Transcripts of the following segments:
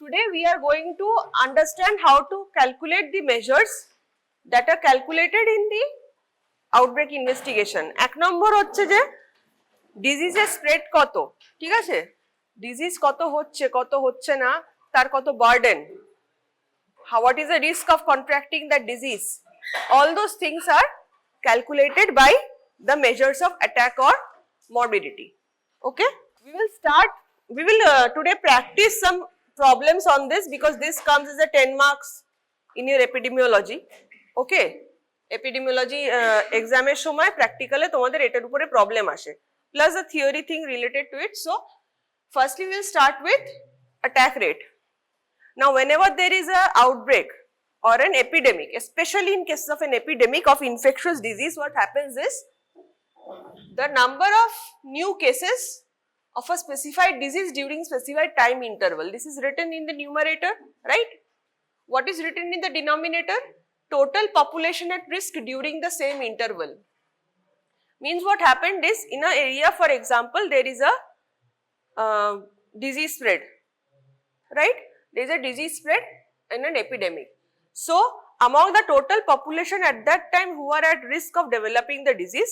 Today we are going to understand how to calculate the measures that are calculated in the outbreak investigation. এক নম্বর হচ্ছে যে ডিজিজের spread কত, ঠিক আছে, disease কত হচ্ছে না, তার কত burden, what is the risk of contracting that disease, all those things are calculated by the measures of attack or morbidity. Okay, we will today practice some problems on this because this comes as a 10 marks in your epidemiology. Okay, epidemiology exam er shomoy practical e tomader etar upore problem ashe plus the theory thing related to it. So firstly we will start with attack rate. Now whenever there is a outbreak or an epidemic, especially in cases of an epidemic of infectious disease, what happens is the number of new cases of a specified disease during specified time interval, this is written in the numerator, right? What is written in the denominator? Total population at risk during the same interval. Means what happened is, in an area, for example, there is a disease spread, right? There is a disease spread in an epidemic. So among the total population at that time who are at risk of developing the disease,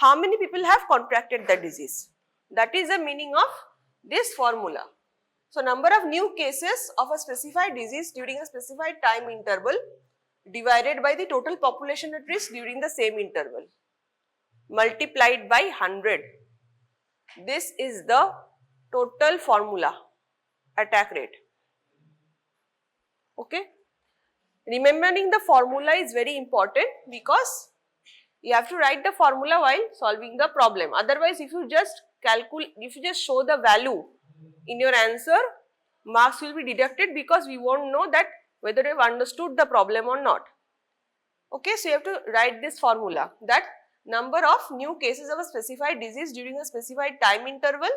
how many people have contracted the disease? That is the meaning of this formula. So number of new cases of a specified disease during a specified time interval divided by the total population at risk during the same interval multiplied by 100. This is the total formula, attack rate. Okay, remembering the formula is very important because you have to write the formula while solving the problem. Otherwise, if you just show the value in your answer, marks will be deducted because we won't know that whether you have understood the problem or not. Okay, so you have to write this formula, that number of new cases of a specified disease during a specified time interval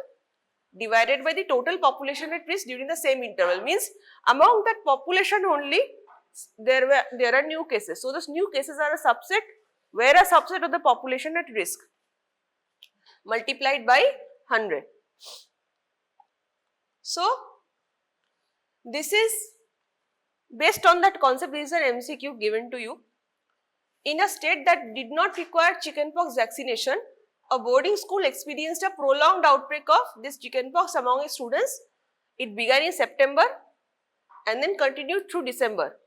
divided by the total population at risk during the same interval, means among that population only there are new cases. So those new cases are a subset, where a subset of the population at risk multiplied by 100. So this is based on that concept. This is an MCQ given to you. In a state that did not require chickenpox vaccination, a boarding school experienced a prolonged outbreak of this chickenpox among its students. It began in September and then continued through December.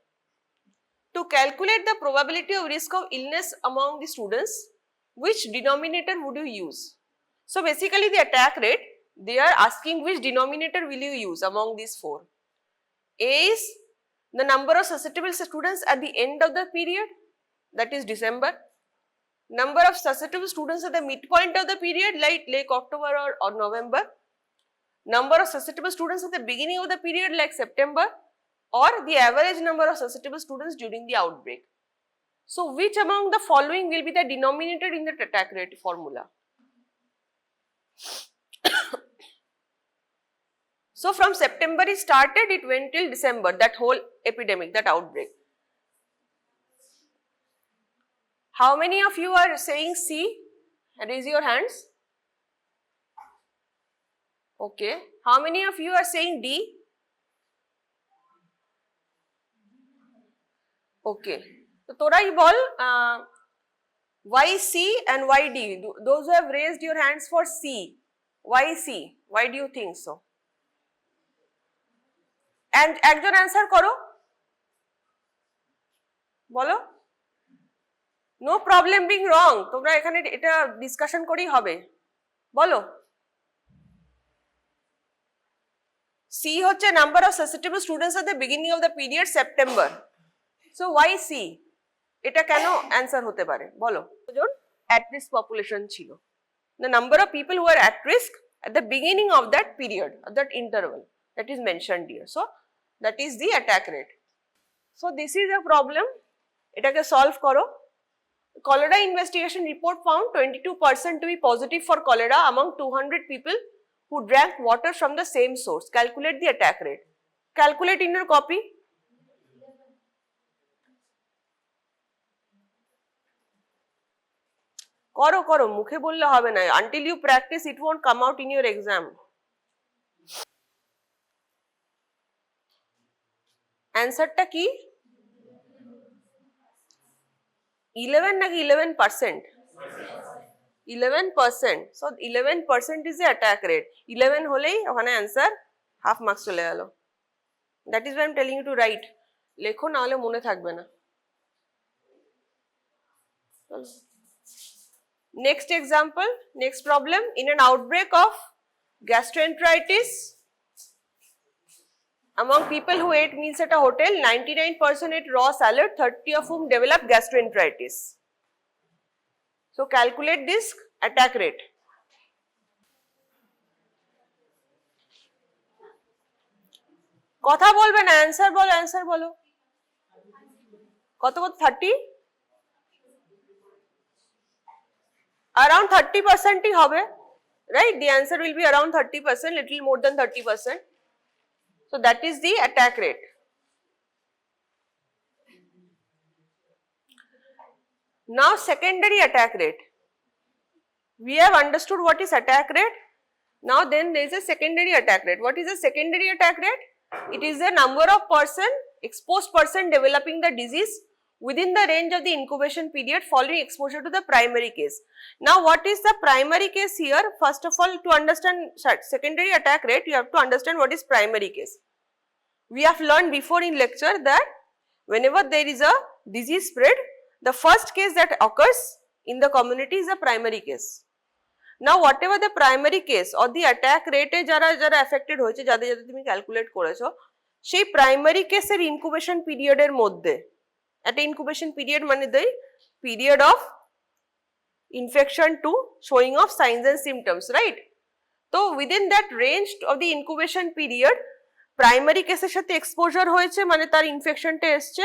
To calculate the probability of risk of illness among the students, which denominator would you use? So basically the attack rate, they are asking which denominator will you use among these four. A is the number of susceptible students at the end of the period, that is December. Number of susceptible students at the midpoint of the period, like October or November. Number of susceptible students at the beginning of the period, like September, or the average number of susceptible students during the outbreak. So which among the following will be the denominator in the attack rate formula? So from September it started, it went till December, that whole epidemic, that outbreak. How many of you are saying C? Raise your hands. Okay. How many of you are saying D? Okay. So torai bol, why C and why D? Those who have raised your hands for C, why C? Why do you think so? And একজন answer করো, বলো। No problem being wrong, তোমরা এখানে এটা discussion করেই হবে, বলো। C হচ্ছে number of susceptible students at the beginning of the period September. So why C? এটা কেন অ্যান্সার হতে পারে বলো। জন at risk population ছিল, the number of people who are at risk at the beginning of that period, of that interval, that is mentioned here. So that is the attack rate. So this is a problem, এটাকে solve করো। Cholera investigation report found 22% to be positive for cholera among 200 people who drank water from the same source. Calculate the attack rate. Calculate in your copy. করো করো, মুখে বললে হবে না, until you practice it won't come out in your exam. অ্যান্সারটা কি 11 নাকি 11%? 11%. So 11% is the attack rate. 11 হলেই ওখানে অ্যান্সার হাফ মার্কস চলে গেল। That is why I am telling you to write. লেখো না হলে মনে থাকবে না। Next example, next problem. In an outbreak of gastroenteritis among people who ate meals at a hotel, 99% ate raw salad, 30 of whom developed gastroenteritis. So calculate this attack rate. কথা বলবে না, answer বলো। কত 30? Around 30% ই হবে, right? The answer will be around 30%, little more than 30%. So that is the attack rate. Now secondary attack rate. We have understood what is attack rate. Now then there is a secondary attack rate. What is a secondary attack rate? It is the number of exposed person developing the disease within the range of the incubation period following exposure to the primary case. Now what is the primary case here? First of all, to understand secondary attack rate, you have to understand what is primary case. We have learned before in lecture that whenever there is a disease spread, the first case that occurs in the community is a primary case. Now whatever the primary case or the attack rate যারা affected হয়েছে, যাদের তুমি calculate করেছো, সেই primary কেসের ইনকুবেশন পিরিয়ডের মধ্যে, একটা ইনকুবেশন পিরিয়ড মানে the period of infection to showing of signs and symptoms, right? So within that range of the incubation period, primary কেসের সাথে এক্সপোজার হয়েছে মানে তার ইনফেকশনটা এসছে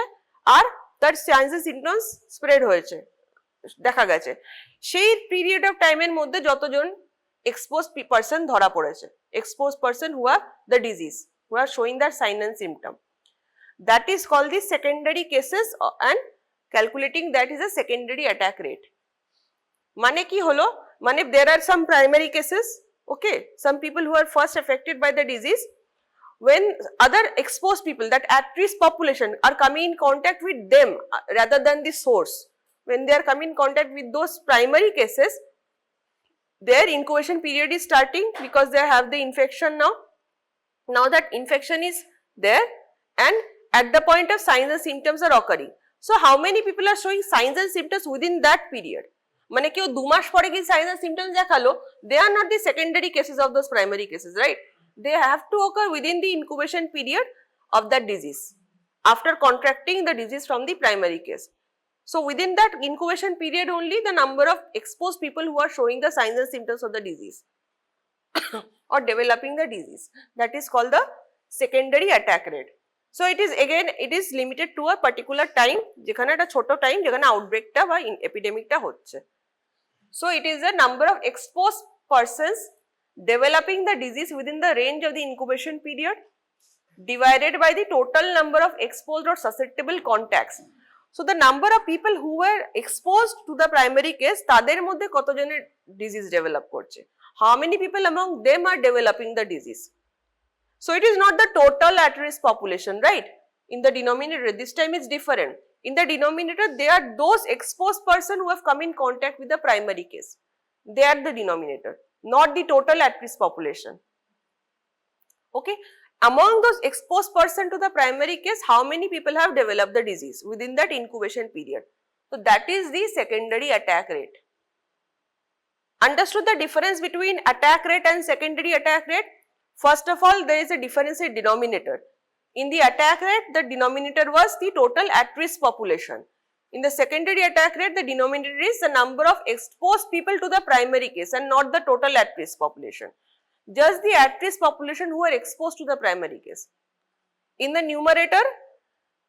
আর তার সাইন্স এন্ড সিম্পটমস স্প্রেড হয়েছে, দেখা গেছে। সেই পিরিয়ড অফ টাইমের মধ্যে যতজন এক্সপোজ পারসন ধরা পড়েছে, exposed person who are the disease, who are showing that sign and symptom, that is called the secondary cases and calculating that is a secondary attack rate. মানে কি হলো, মানে there are some primary cases, okay, some people who are first affected by the disease, when other exposed people, that at-risk population, are coming in contact with them rather than the source, when they are coming in contact with those primary cases, their incubation period is starting because they have the infection now. Now that infection is there and at the point of signs and symptoms are occurring. So how many people are showing signs and symptoms within that period? মানে কেউ 2 মাস পরে কি signs and symptoms দেখালো, they are not the secondary cases of those primary cases, right? They have to occur within the incubation period of that disease after contracting the disease from the primary case. So within that incubation period only the number of exposed people who are showing the signs and symptoms of the disease or developing the disease, that is called the secondary attack rate. So it is again, it is limited to a particular time, যেখানে একটা ছোট time যেখানে আউটব্রেকটা বা এপিডেমিকটা হচ্ছে। So it is the number of exposed persons developing the disease within the range of the incubation period divided by the total number of exposed or susceptible contacts. So the number of people who were exposed to the primary case, তাদের মধ্যে কতজনের disease develop করছে, how many people among them are developing the disease. So it is not the total at-risk population, right? In the denominator, this time it's different. In the denominator, they are those exposed person who have come in contact with the primary case. They are the denominator, not the total at-risk population. Okay, among those exposed person to the primary case, how many people have developed the disease within that incubation period? So that is the secondary attack rate. Understood the difference between attack rate and secondary attack rate? First of all, there is a difference in denominator. In the attack rate, the denominator was the total at-risk population. In the secondary attack rate, the denominator is the number of exposed people to the primary case and not the total at-risk population. Just the at-risk population who are exposed to the primary case. In the numerator,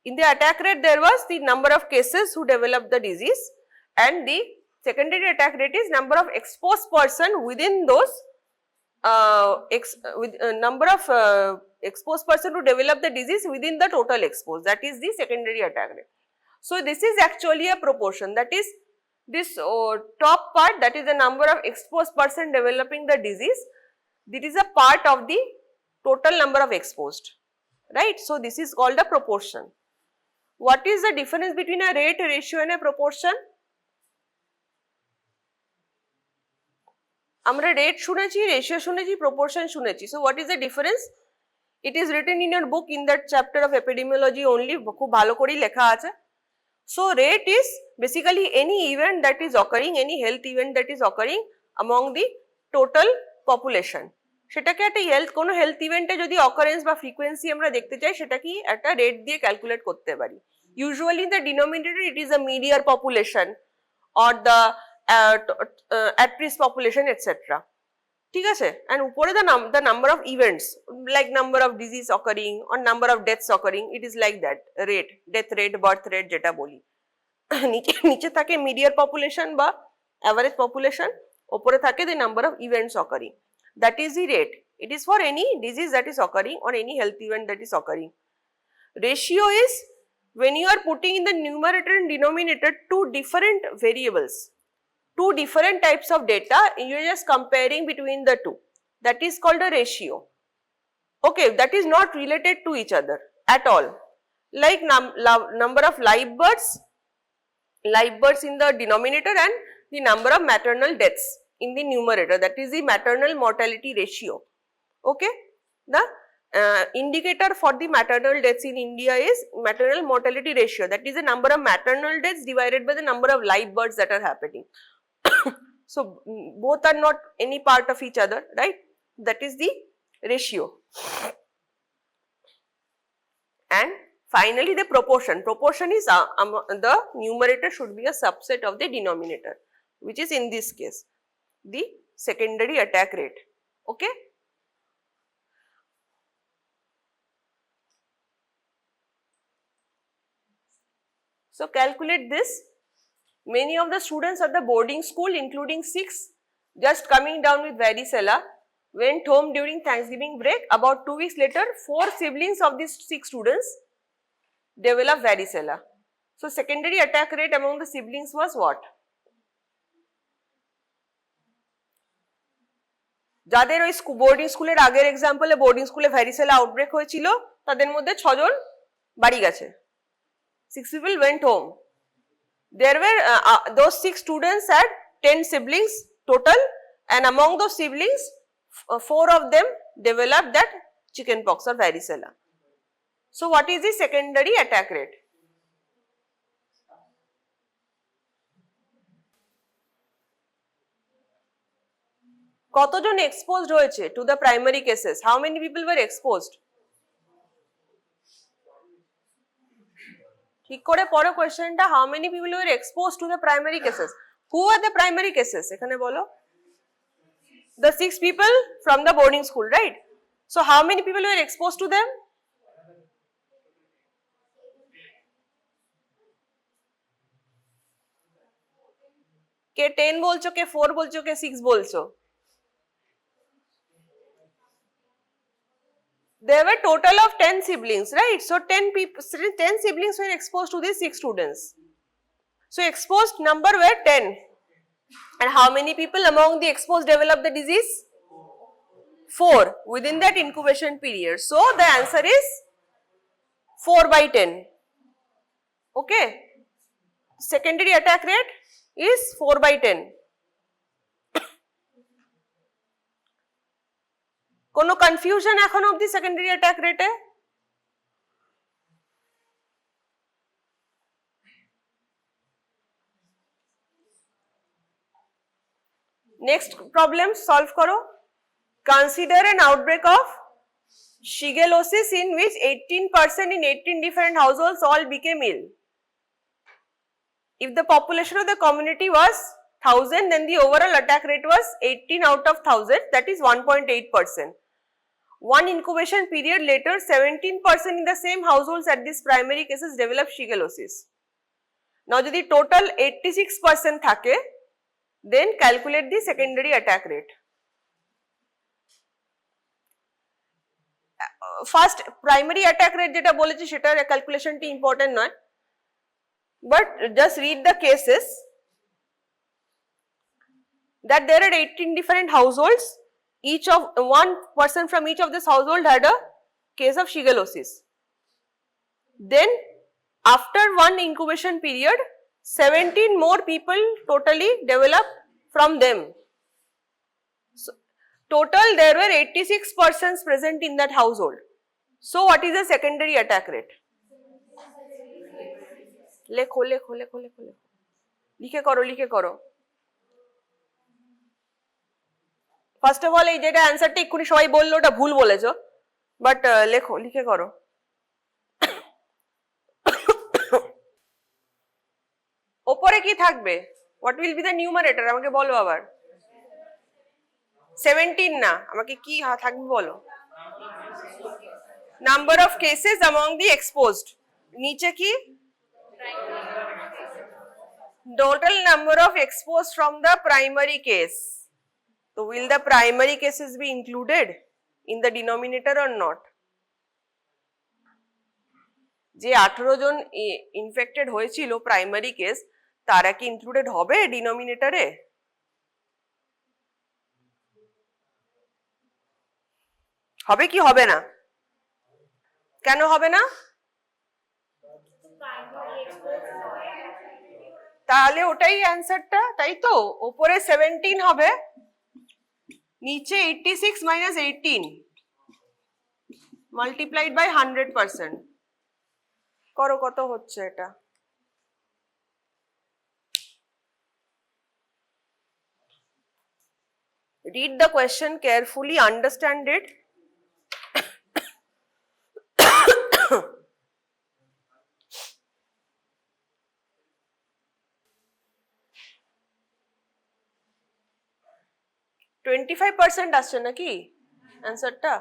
in the attack rate, there was the number of cases who developed the disease, and the secondary attack rate is number of exposed person within those number of exposed person to develop the disease within the total exposed, that is the secondary attack rate. So this is actually a proportion, that is this top part, that is the number of exposed person developing the disease, this is a part of the total number of exposed. right? So this is called a proportion. What is the difference between a rate, a ratio and a proportion? আমরা rate শুনেছি, ratio শুনেছি, proportion শুনেছি. So what is the difference? It is written in your book in that chapter of epidemiology only, খুব ভালো করেই লেখা আছে. So rate is basically any event that is occurring, any health event that is occurring among the total population. সেটাকে একটা কোনো health ইভেন্টে যদি অকারেন্স বা ফ্রিকোয়েন্সি আমরা দেখতে চাই, সেটা কি একটা রেট দিয়ে ক্যালকুলেট করতে পারি. Usually the denominator it is a media population or the at-risk population etc. ঠিক আছে, and উপরে the number of events like number of disease occurring or number of deaths occurring, it is like that rate, death rate, birth rate যেটা বলি. নিচে থাকে median population বা average population, উপরে থাকে the number of events occurring. That is the rate. It is for any disease that is occurring or any health event that is occurring. Ratio is when you are putting in the numerator and denominator two different variables, two different types of data, you are just comparing between the two. That is called a ratio. Okay, that is not related to each other at all. Like number of live births in the denominator and the number of maternal deaths in the numerator, that is the maternal mortality ratio. Okay, the indicator for the maternal deaths in India is maternal mortality ratio, that is the number of maternal deaths divided by the number of live births that are happening. So both are not any part of each other, right? That is the ratio. And finally the proportion. Proportion is the numerator should be a subset of the denominator, which is in this case the secondary attack rate. Okay. So calculate this. Many of the students at the boarding school, including 6, just coming down with varicella, went home during Thanksgiving break. About 2 weeks later, 4 siblings of these 6 students developed varicella. So secondary attack rate among the siblings was what? যাদের ওই boarding স্কুলের আগের এক্সাম্পলে boarding স্কুলে varicella outbreak হয়েছিল, তাদের মধ্যে 6 জন বাড়ি গেছে. 6 people went home. There were those 6 students had 10 siblings total, and among those siblings 4 of them developed that chickenpox or varicella. So what is the secondary attack rate? কতজন exposed হয়েছে to the primary cases? How many people were exposed? ঠিক করে পড়ো কোয়েশ্চেনটা. How many people were exposed to the primary cases? Who are the primary cases? এখানে বলো. The 6 people from the boarding school, right? So how many people were exposed to them? কে 10 বলছো, কে 4 বলছো, কে 6 বলছো? There were total of 10 siblings, right? So 10 siblings were exposed to these 6 students. So exposed number were 10. And how many people among the exposed developed the disease? 4 within that incubation period. So the answer is 4 by 10. Okay. Secondary attack rate is 4 by 10. কোনো confusion এখন অবধি secondary attack রেটে? Next problem solve করো. Consider an outbreak of shigellosis in which 18% in 18 different households all became ill. If the population of the community was 1000, then the overall attack rate was 18 out of 1000, that is 1.8%. One incubation period later, 17% in the same households at these primary cases developed shigellosis. Now, যদি total 86% থাকে, then calculate the secondary attack rate. First, primary attack rate যেটা বলেছি সেটার ক্যালকুলেশনটি important নয়, but just read the cases that there are 18 different households. Each of one person from each of this household had a case of shigellosis. Then after one incubation period, 17 more people totally developed from them. So, total there were 86 persons present in that household. So what is the secondary attack rate? লেখো লেখো লেখো লেখো লেখো লিখে করো first of all এই যেটা অ্যান্সারটা এক্ষুনি সবাই বললো ওটা ভুল বলেছো, বাট লেখো লিখে করো। ওপরে কি থাকবে? What will be the numerator? আমাকে বলো আবার। 17 না, আমাকে কি থাকবে বলো। Number of cases among the exposed. নিচে কি? Total number of exposed from the primary case. So will the primary cases be included in the denominator or not? যে 18 জন ইনফেক্টেড হয়েছিল প্রাইমারি কেস, তারা কি ইনক্লুডেড হবে ডিনোমিনেটরে? হবে কি হবে না? কেন হবে না? তাহলে ওটাই অ্যান্সারটা, তাই তো? উপরে 17 হবে, নিচে 86 minus 18 multiplied by 100%। করো, কত হচ্ছে এটা? Read the question carefully, understand it. 25% আসছে নাকি অ্যান্সারটা?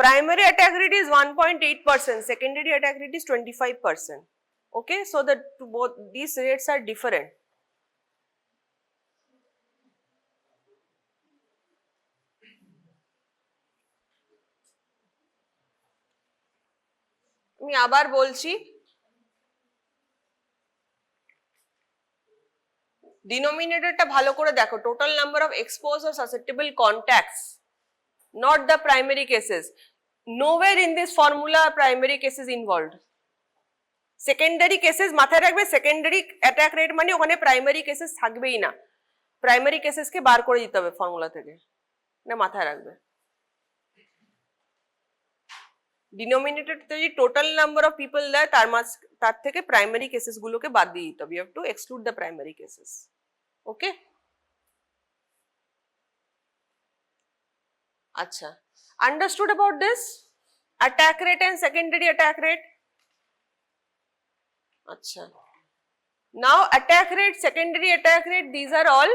Primary attack rate is 1.8%, secondary attack rate is 25%. Okay, so that both these rates are different. আমি আবার বলছি, ডিনোমিনেটরটা ভালো করে দেখো, total number of exposed or susceptible contacts, not the primary cases. Nowhere in this formula primary cases involved. Secondary cases মাথায় রাখবে, secondary attack rate মানে ওখানে প্রাইমারি কেসেস থাকবেই না, প্রাইমারি কেসেসকে বার করে দিতে হবে ফর্মুলা থেকে, না মাথায় রাখবে। ডিনোমিনেটরতে যদি টোটাল নাম্বার অফ পিপল দেয় তার থেকে প্রাইমারি কেসেস গুলোকে বাদ দিয়ে দিতে হবে, you have to exclude the primary cases. Okay, আচ্ছা, understood about this attack rate and secondary attack rate? Acha, now attack rate, secondary attack rate, these are all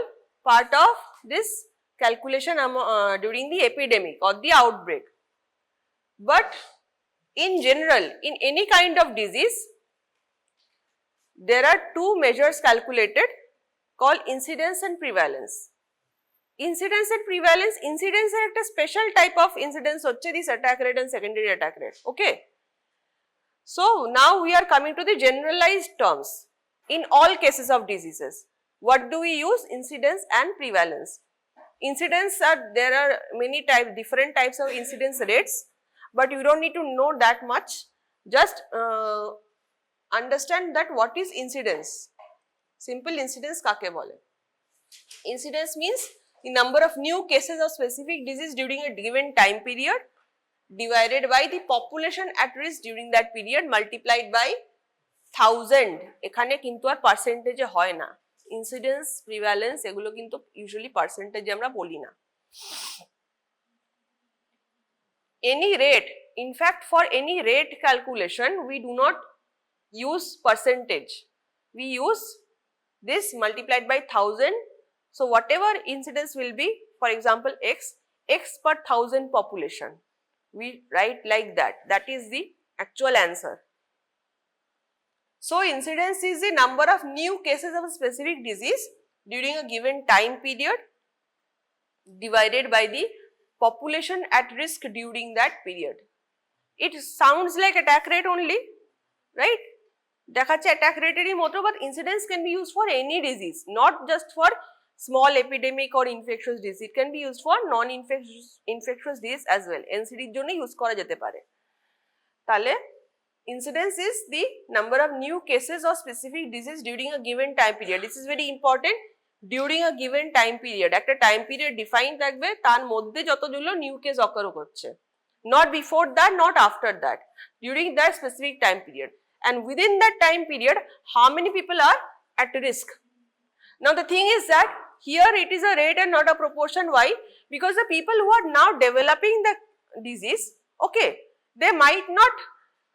part of this calculation during the epidemic or the outbreak. But in general, in any kind of disease, there are two measures calculated called incidence and prevalence. Incidence and prevalence, incidence is a special type of incidence hocche this attack rate and secondary attack rate. Okay, so now we are coming to the generalized terms. In all cases of diseases, what do we use? Incidence and prevalence. Incidence are, there are many types, different types of incidence rates, but you don't need to know that much, just understand that what is incidence. Simple incidence kake bole? Incidence means the number of new cases of specific disease during a given time period divided by the population at risk during that period multiplied by 1000. এখানে কিন্তু আর পার্সেন্টেজে হয় না, incidence prevalence এগুলো কিন্তু usually পার্সেন্টেজে আমরা বলি না। Any rate, in fact for any rate calculation we do not use percentage, we use this multiplied by 1000. So whatever incidence will be, for example x per 1000 population, we write like that, that is the actual answer. So incidence is the number of new cases of a specific disease during a given time period divided by the population at risk during that period. It sounds like attack rate only, right? দেখাচ্ছে attack rate এরই মতো, but incidence can be used for any disease, not just for small epidemic or infectious disease. It can be used for non-infectious disease as well. NCD এর জন্য use করা যেতে পারে। তাহলে incidence is the number of new cases of specific disease during a given time period. This is very important. During a given time period, একটা time period define থাকবে, তার মধ্যে যতগুলো new case occur করছে, not before that, not after that, during that specific time period, and within that time period how many people are at risk. Now the thing is that here it is a rate and not a proportion. Why? Because the people who are now developing the disease, okay, they might not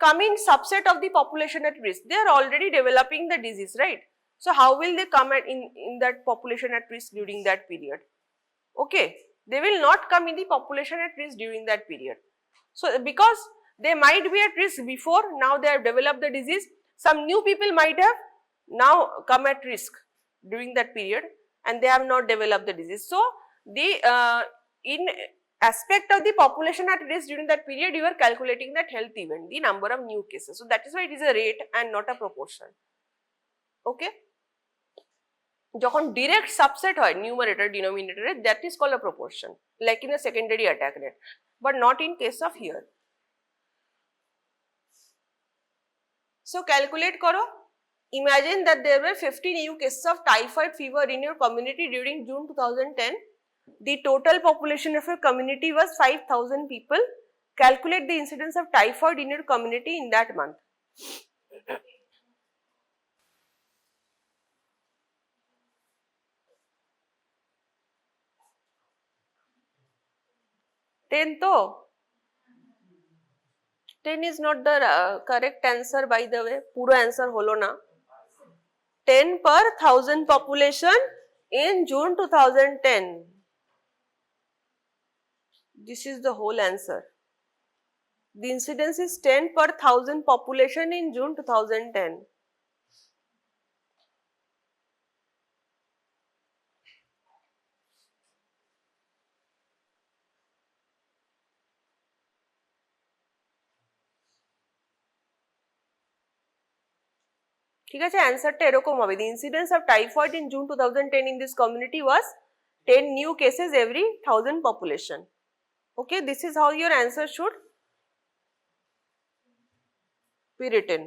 come in subset of the population at risk. They are already developing the disease, right? So how will they come in that population at risk during that period? Okay, they will not come in the population at risk during that period. So because they might be at risk before, now they have developed the disease, some new people might have now come at risk during that period and they have not developed the disease. So the in aspect of the population at risk during that period, you are calculating that health event, the number of new cases. So that is why it is a rate and not a proportion. Okay, যখন direct subset হয় numerator denominator, that is called a proportion, like in a secondary attack rate, but not in case of here. So calculate karo. Imagine that there were 50 new cases of typhoid fever in your community during June 2010. The total population of your community was 5,000 people. Calculate the incidence of typhoid in your community in that month. Ten to 10 is not the correct answer, by the way. Puro answer holo na. 10 per 1000 population in June 2010. This is the whole answer. The incidence is 10 per 1000 population in June 2010. ঠিক আছে, অ্যান্সারটা এরকম হবে। The incidence of typhoid in June 2010 in this community was 10 new cases every 1000 population. Okay, this is how your answer should be written.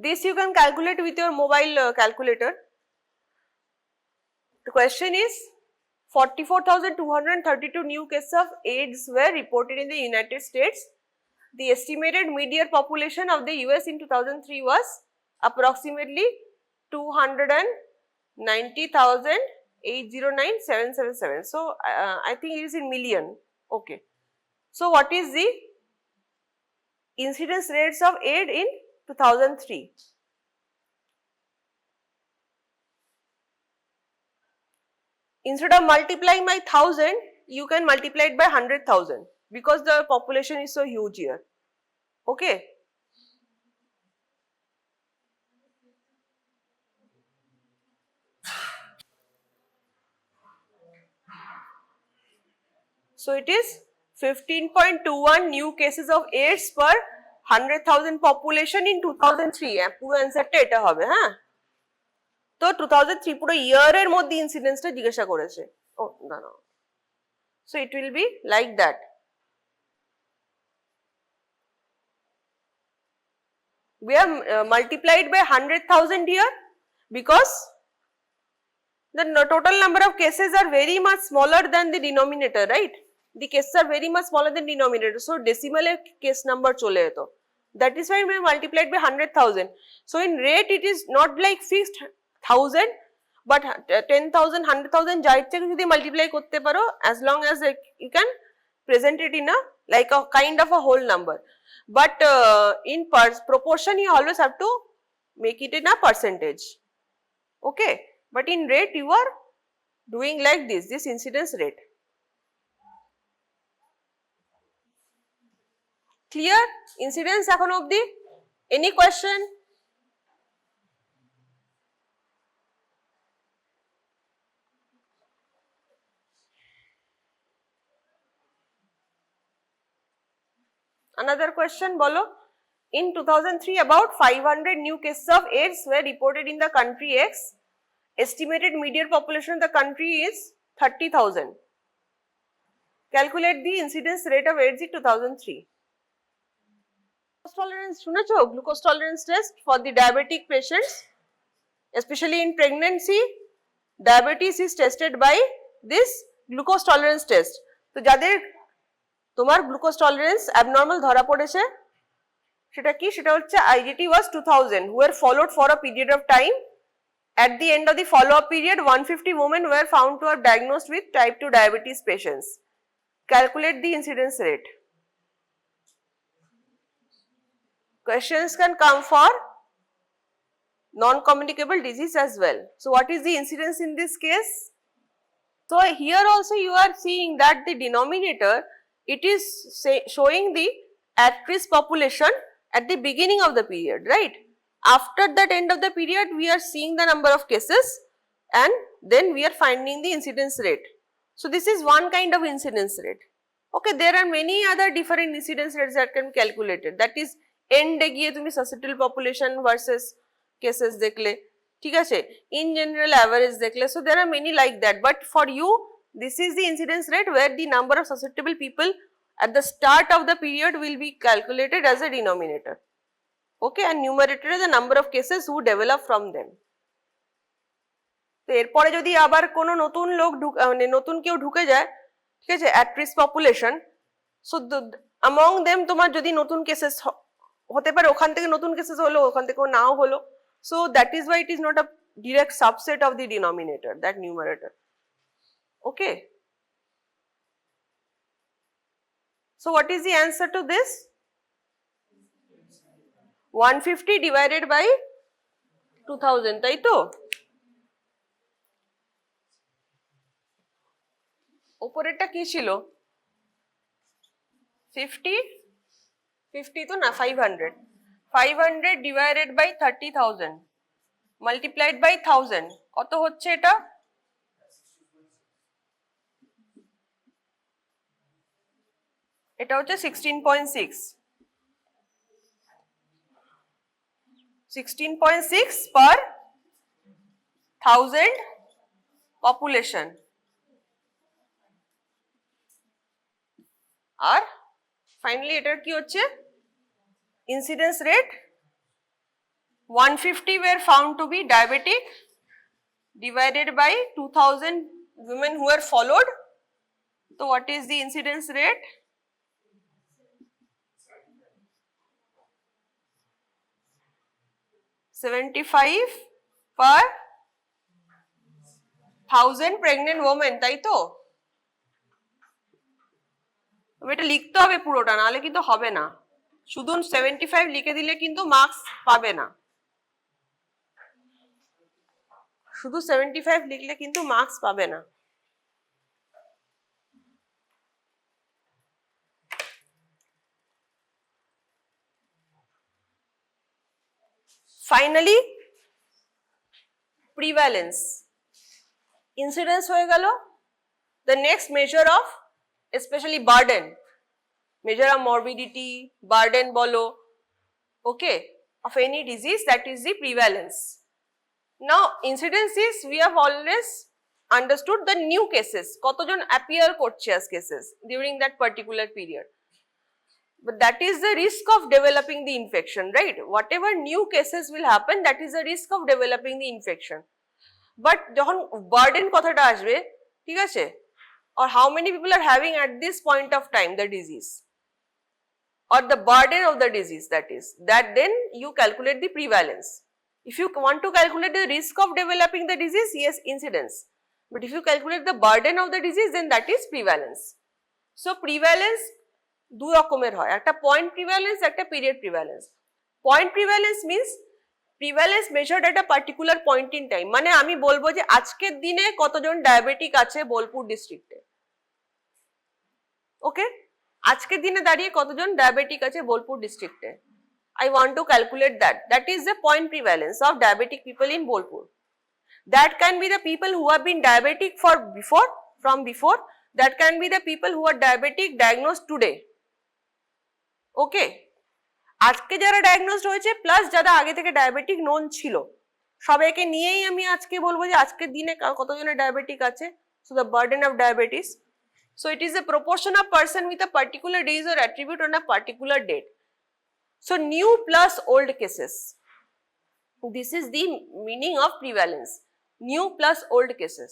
This you can calculate with your mobile calculator. The question is 44,232 new cases of AIDS were reported in the United States. The estimated mid-year population of the US in 2003 was approximately 290,809,777. So I think it is in million. Okay. So what is the incidence rates of AIDS in 2003? Instead of multiplying by 1000, you can multiply it by 100,000 because the population is so huge here. Okay. So it is 15.21 new cases of AIDS per 100,000 population in 2003. পুরো অ্যান্সারটা এটা হবে, হ্যাঁ। তো 2003 পুরো ইয়ারের মধ্যে ইনসিডেন্সটা জিজ্ঞাসা করেছে। ও না না, so it will be like that. We have multiplied by 100,000 here because the total number of cases are very much smaller than the denominator, right? The cases are very much smaller than denominator, so decimal case number chole jeto. That is why we multiplied by 100,000. So in rate it is not like fixed 1000, but 10,000, 100,000 যা ইচ্ছে যদি multiply করতে পারো, as long as you can present it in a like a kind of a whole number. But in proportion you always have to make it in a percentage. Okay, but in rate you are doing like this incidence rate. Clear? Incidence এখন অবধি? Any question? Another question, bolo. In 2003, about 500 new cases of AIDS were reported in the country X. Estimated median population of the country is 30,000. Calculate the incidence rate of AIDS in 2003. Glucose tolerance, শুনেছো? Glucose tolerance test for the diabetic patients, especially in pregnancy. Diabetes is tested by this glucose tolerance test. তো যাদের তোমার glucose tolerance abnormal ধরা পড়েছে সেটা কি, সেটা হচ্ছে IGT was 2000 who were followed for a period of time. At the end of the follow-up period, 150 women were found to have diagnosed with type 2 diabetes patients. Calculate the incidence rate. Questions can come for non-communicable disease as well. So what is the incidence in this case? So here also you are seeing that the denominator, it is showing the at-risk population at the beginning of the period, right? After that end of the period, we are seeing the number of cases and then we are finding the incidence rate. So this is one kind of incidence rate. Okay, there are many other different incidence rates that can be calculated. That is end e giye tumi susceptible population versus cases dekhle, ঠিক আছে, in general average দেখলে. So there are many like that, but for you this is the incidence rate where the number of susceptible people at the start of the period will be calculated as a denominator. Okay, and numerator is the number of cases who develop from them. তো এরপরে যদি আবার কোনো নতুন লোক মানে নতুন কেউ ঢুকে যায়, ঠিক আছে, at risk population, so among them তোমার যদি নতুন কেসেস হতে পারে, ওখান থেকে নতুন কেসেস হলো, ওখান থেকেও নাও হলো. So that is why it is not a direct subset of the denominator, that numerator. Okay. So what is the answer to this? 150 divided by 2000, তাই তো? উপরেরটা কি ছিল? 50 তো না, 500 divided by 30,000 multiplied by 1000, কত হচ্ছে এটা? এটা হচ্ছে 16.6 per 1000 population. আর ফাইনালি এটার কি হচ্ছে incidence rate? 150 were found to be diabetic divided by 2000 women who were followed. So what is the incidence rate? 75 per 1000 pregnant women, তাই তো? এটা লিখতে হবে পুরোটা, নাহলে কিন্তু হবে না। শুধু 75 লিখে দিলে কিন্তু মার্কস পাবে না, শুধু 75 লিখলে কিন্তু মার্কস পাবে না। ফাইনালি প্রিভ্যালেন্স, ইনসিডেন্স হয়ে গেল। The next measure of specially burden, measure of morbidity, burden bolo, okay, of any disease, that is the prevalence. Now incidence is, we have always understood the new cases, কতজন appear করছে as cases during that particular period, but that is the risk of developing the infection, right? Whatever new cases will happen, that is the risk of developing the infection. But যখন burden কথাটা আসবে, ঠিক আছে, or how many people are having at this point of time the disease, or the burden of the disease, that is, that then you calculate the prevalence. If you want to calculate the risk of developing the disease, yes, incidence, but if you calculate the burden of the disease, then that is prevalence. So prevalence দু রকমের হয়, একটা point prevalence, একটা period prevalence. Point prevalence means prevalence measured at a particular point in time, মানে আমি বলবো যে আজকের দিনে কতজন ডায়াবেটিক আছে বোলপুর ডিস্ট্রিক্টে, ওকে, আজকের দিনে দাঁড়িয়ে কতজন ডায়াবেটিক আছে বোলপুর ডিস্ট্রিক্টে, I want to calculate that. That is the point prevalence of diabetic people in Bolpur. That can be the people who have been diabetic from before, that can be the people who are diabetic diagnosed today, ওকে, আজকে যারা ডায়াগনোজড হয়েছে plus যারা আগে থেকে diabetic known ছিল, সবাইকে নিয়েই আমি আজকে বলবো যে আজকের দিনে কতজনের ডায়াবেটিক আছে। So the burden of diabetes, so it is a proportion of person with a particular disease or attribute on a particular date. So new plus old cases, this is the meaning of prevalence, new plus old cases.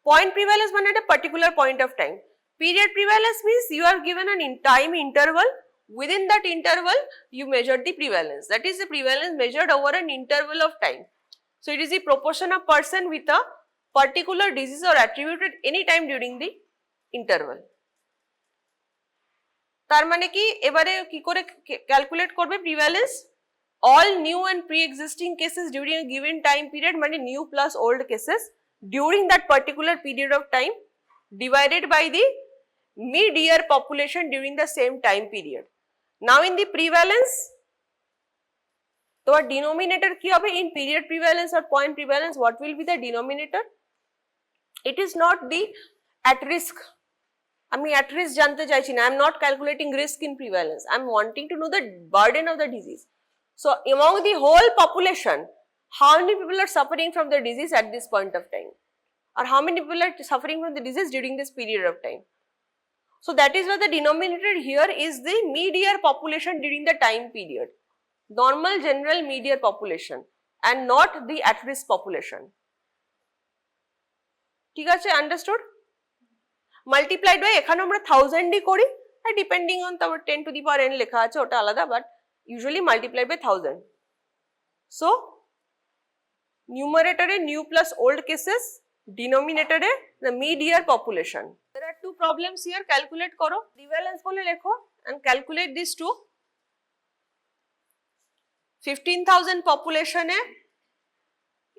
Point prevalence মানে at a particular point of time. Period prevalence means you are given an time interval, within that interval you measure the prevalence, that is the prevalence measured over an interval of time. So it is the proportion of person with a particular disease or attribute at any time during the interval. তার মানে কি এবারে কি করে calculate করবে prevalence? all new and pre-existing cases during a given time period মানে new plus old cases during that particular period of time divided by the mid-year population during the same time period. Now in the prevalence, তোমার denominator কি হবে? in period prevalence or point prevalence, what will be the denominator? It is not the at risk. আমি at risk জানতে চাইছি না, I am not calculating risk in prevalence, I am wanting to know the burden of the disease. So among the whole population, how many people are suffering from the disease at this point of time, or how many people are suffering from the disease during this period of time? So that is why the denominator here is the mid-year population during the time period, normal general mid-year population and not the at-risk population. ঠিক আছে, understood? Multiplied by এখানে আমরা 1000 ই করি, আর depending on তারপর 10 to the power n লেখা আছে ওটা আলাদা, but usually multiplied by 1000. So numerator A new plus old cases, denominator A the mid-year population. There are two problems here, calculate করো, prevalence বলে লেখো and calculate these two. 15,000 population A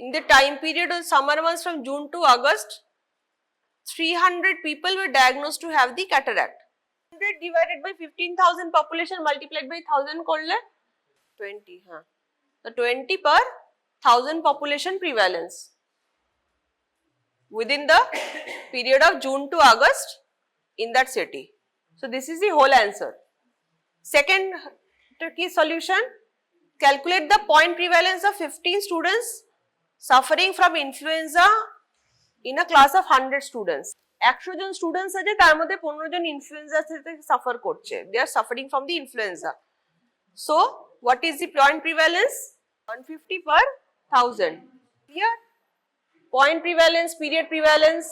in the time period of summer months from June to August, 300 people were diagnosed to have the cataract. 100 divided by 15,000 population multiplied by 1000 korle 20, so 20 per 1000 population prevalence within the period of June to August in that city. So this is the whole answer. Second key solution, calculate the point prevalence of 15 students suffering from influenza in a class of 100 students. 100 John students আছে, তার মধ্যে 15 জন influenza থেকে suffer করছে, they are suffering from the influenza. So what is the point prevalence? 150 per 1000. Here point prevalence, period prevalence.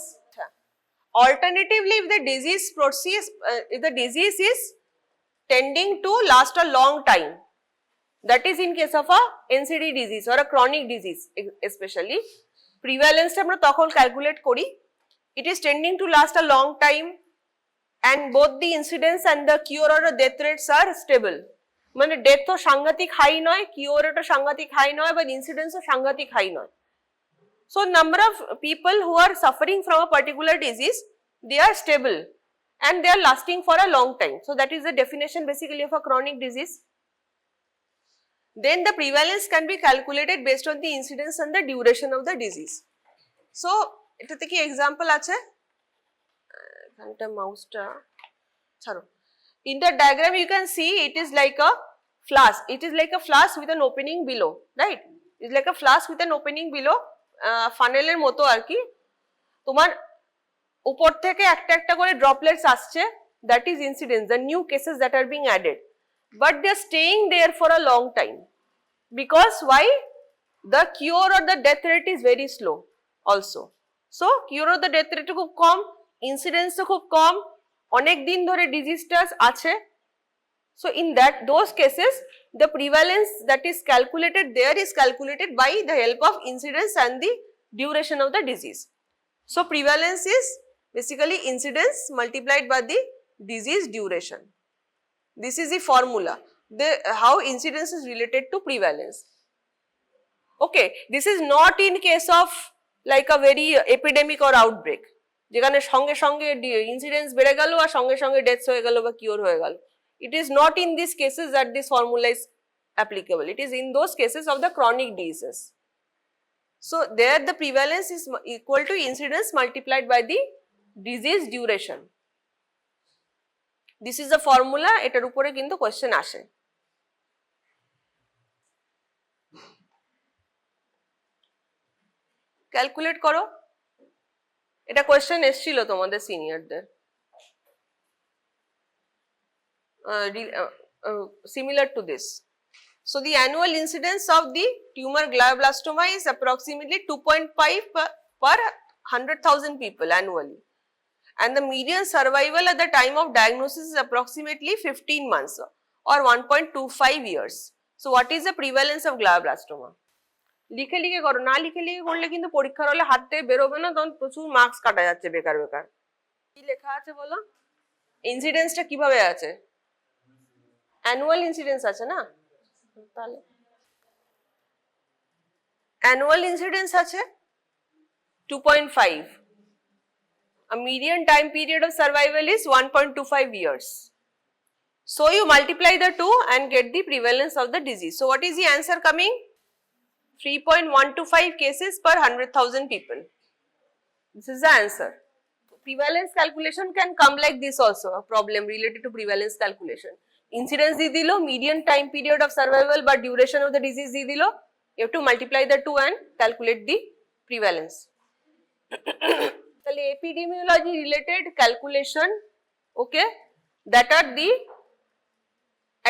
Alternatively, if the disease proceeds, if the disease is tending to last a long time, that is in case of a NCD disease or a chronic disease especially, prevalence আমরা তখন calculate করি, it is tending to last a long time and both the incidence and the cure or death rates are stable. মানে death তো সাংঘাতিক high নয়, cure তো সাংঘাতিক high নয়, but incidence ও সাংঘাতিক হাই নয়. So number of people who are suffering from a particular disease, they are stable and they are lasting for a long time. So that is the definition basically of a chronic disease. Then the prevalence can be calculated based on the incidence and the duration of the disease. So এটাতে কি example আছে, এখানটা মাউসটা ছাড়ো. In the diagram you can see it is like a flask, it is like a flask with an opening below, right? It is like a flask with an opening below, ফানেলের মতো আর কি. তোমার উপর থেকে একটা একটা করে ড্রপলেটস আসছে, that is incidence, the new cases that are being added, but they are staying there for a long time. Because why? The cure or the death rate is very slow also. So cure or the death rate খুব কম, incidence তো খুব কম, অনেক দিন ধরে ডিজিজটা আছে. So in those cases the prevalence that is calculated there is calculated by the help of incidence and the duration of the disease. So prevalence is basically incidence multiplied by the disease duration. This is the formula, how incidence is related to prevalence. Okay, this is not in case of like a very epidemic or outbreak, যেখানে সঙ্গে সঙ্গে incidence বেড়ে গেল আর সঙ্গে সঙ্গে deaths হয়ে গেল বা কিওর হয়ে গেল. It is not in these cases that this formula is applicable. It is in those cases of the chronic diseases. So there the prevalence is equal to incidence multiplied by the disease duration. This is the formula, এটার উপরে কিন্তু question আসে। Calculate করো, এটা question এসেছিল তোমাদের সিনিয়রদের, similar to this. So the annual incidence of the tumor glioblastoma is approximately 2.5 per 100,000 people annually, and the median survival at the time of diagnosis is approximately 15 months or 1.25 years. So what is the prevalence of glioblastoma? লিখে লিখে করো, না লিখে লিখে করলে কিন্তু পরীক্ষার হলে হাত থেকে বেরোবে না, তখন প্রচুর মার্কস কাটা যাচ্ছে বেকার বেকার। কি লেখা আছে বলো, ইনসিডেন্সটা কিভাবে আছে? অ্যানুয়াল ইনসিডেন্স আছে না, তাহলে অ্যানুয়াল ইনসিডেন্স আছে 2.5. A median time period of survival is 1.25 years. So you multiply the two and get the prevalence of the disease. So what is the answer coming? 3.125 cases per 100,000 people. This is the answer. Prevalence calculation can come like this also, a problem related to prevalence calculation. Incidence দিয়ে দিল, median time period of survival but duration of the disease দিয়ে দিল, you have to multiply the two and calculate the prevalence. তাহলে epidemiology related calculation, okay, that are the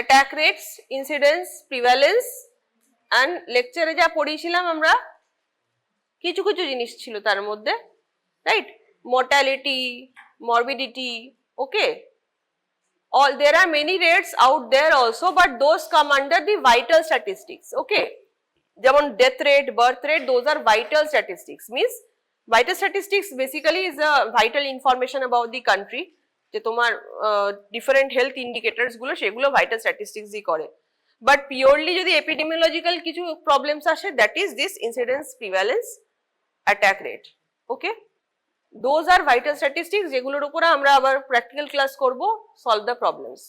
attack rates, incidence, prevalence, and lecture-এ যা পড়িয়েছিলাম আমরা কিছু কিছু জিনিস ছিল তার মধ্যে, right? Mortality, morbidity, okay. All there are many rates out there also, but those come under the vital statistics, okay. যেমন death rate, birth rate, those are vital statistics. Means vital statistics basically is a vital information about the country, যে তোমার different health indicators গুলো সেগুলো vital statistics ই করে। But purely যদি epidemiological কিছু problems আসে, that is this incidence, prevalence, attack rate, okay. Those are vital statistics যেগুলোর উপরে আমরা আবার practical class করব, solve the problems.